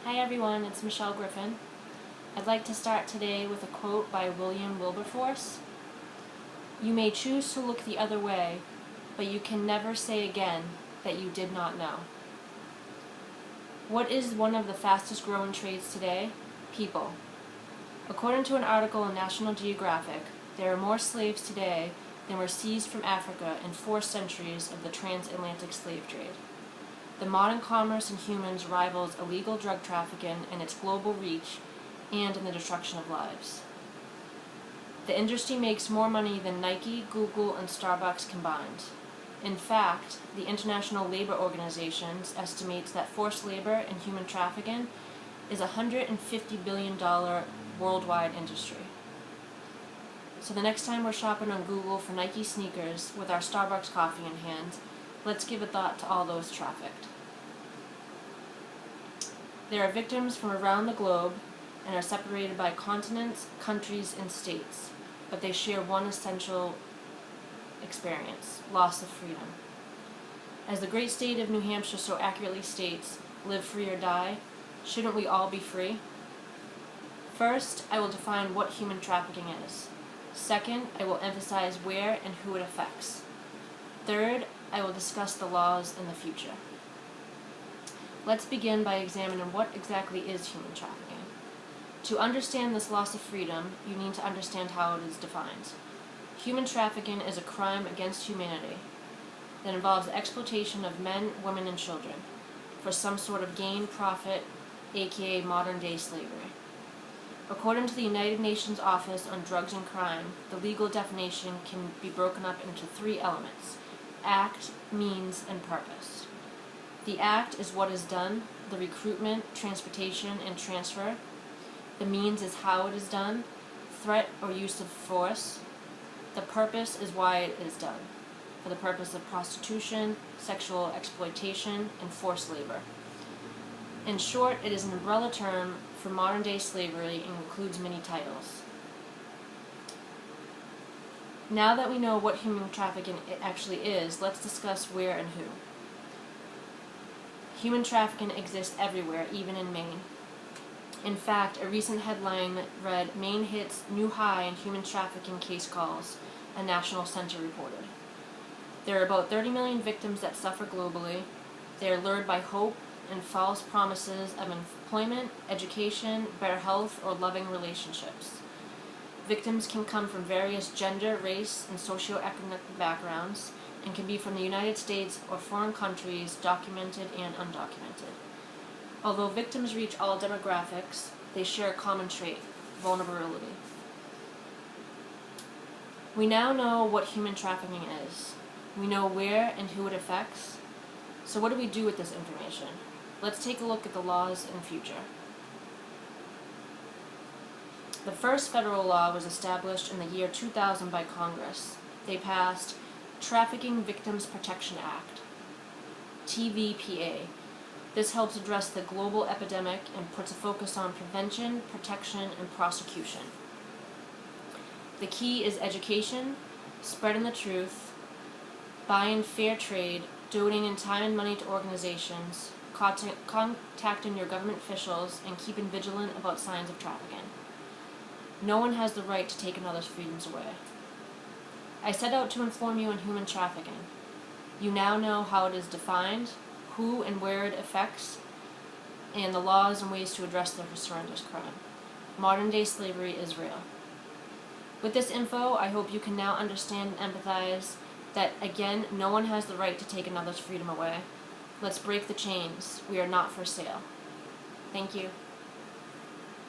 Hi everyone, it's Michelle Griffin. I'd like to start today with a quote by William Wilberforce. "You may choose to look the other way, but you can never say again that you did not know." What is one of the fastest growing trades today? People. According to an article in National Geographic, there are more slaves today than were seized from Africa in 4 centuries of the transatlantic slave trade. The modern commerce in humans rivals illegal drug trafficking in its global reach and in the destruction of lives. The industry makes more money than Nike, Google, and Starbucks combined. In fact, the International Labor Organization estimates that forced labor and human trafficking is a $150 billion worldwide industry. So the next time we're shopping on Google for Nike sneakers with our Starbucks coffee in hand, let's give a thought to all those trafficked. There are victims from around the globe and are separated by continents, countries, and states, but they share one essential experience: loss of freedom. As the great state of New Hampshire so accurately states, "Live free or die," shouldn't we all be free? First, I will define what human trafficking is. Second, I will emphasize where and who it affects. Third, I will discuss the laws in the future. Let's begin by examining what exactly is human trafficking. To understand this loss of freedom, you need to understand how it is defined. Human trafficking is a crime against humanity that involves the exploitation of men, women, and children for some sort of gain, profit, aka modern-day slavery. According to the United Nations Office on Drugs and Crime, the legal definition can be broken up into 3 elements: act, means, and purpose. The act is what is done, the recruitment, transportation, and transfer. The means is how it is done, threat or use of force. The purpose is why it is done, for the purpose of prostitution, sexual exploitation, and forced labor. In short, it is an umbrella term for modern-day slavery and includes many titles. Now that we know what human trafficking actually is, let's discuss where and who. Human trafficking exists everywhere, even in Maine. In fact, a recent headline read, "Maine hits new high in human trafficking case calls," a national center reported. There are about 30 million victims that suffer globally. They are lured by hope and false promises of employment, education, better health, or loving relationships. Victims can come from various gender, race, and socioeconomic backgrounds, and can be from the United States or foreign countries, documented and undocumented. Although victims reach all demographics, they share a common trait: vulnerability. We now know what human trafficking is. We know where and who it affects. So what do we do with this information? Let's take a look at the laws in future. The first federal law was established in the year 2000 by Congress. They passed Trafficking Victims Protection Act, TVPA. This helps address the global epidemic and puts a focus on prevention, protection, and prosecution. The key is education, spreading the truth, buying fair trade, donating time and money to organizations, contacting your government officials, and keeping vigilant about signs of trafficking. No one has the right to take another's freedoms away. I set out to inform you on human trafficking. You now know how it is defined, who and where it affects, and the laws and ways to address the horrendous crime. Modern-day slavery is real. With this info, I hope you can now understand and empathize that, again, no one has the right to take another's freedom away. Let's break the chains. We are not for sale. Thank you.